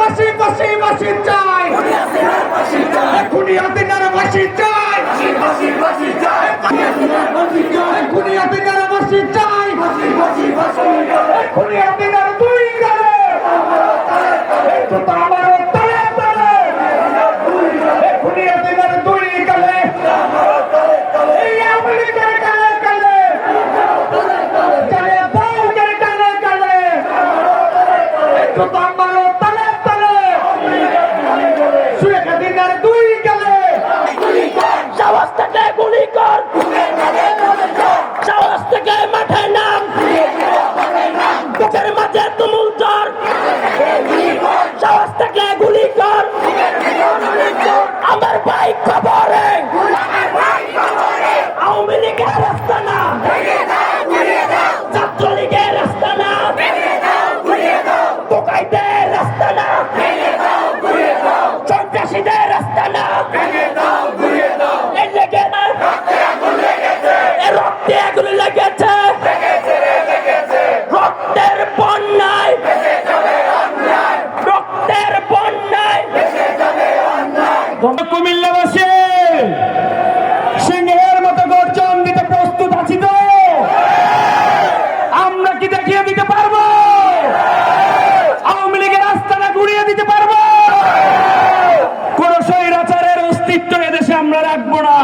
ফাঁসি ফাঁসি ফাঁসি চাই, খুনি হাসিনার ফাঁসি চাই, খুনি হাসিনার ফাঁসি চাই, খুনি হাসিনার দুই গালে আমারও তলে তলে, খুনি হাসিনার দুই গালে এই আওয়ামী লীগের গালে গালে গালে বউদের গালে গালে আমারও তলে তলে শেখ হাসিনার দুই গালে সাহস থেকে গুলি কর, সাহস থেকে মাঠে নাম, বুকের মাঝে তুমুল জ্বর, সাহস থেকে গুলি কর। আমার ভাই খবরে আওয়ামী লীগের রাস্তা না, ছাত্রলীগের রাস্তা না, টোকাইদের রাস্তা না, সন্ত্রাসীদের রাস্তা না, এই লেগে না রক্তে এগুলো লেগেছে, রক্তের বন্যায়, রক্তের বন্যায়। কুমিল্লাবাসী সিংহের মতো গর্জন দিতে প্রস্তুত আছি তো? আমরা কি দেখিয়ে দিতে পারবো? আওয়ামী লীগের আস্তানা গুড়িয়ে দিতে পারবো? কোন স্বৈরাচারের অস্তিত্ব এদেশে আমরা রাখবো না।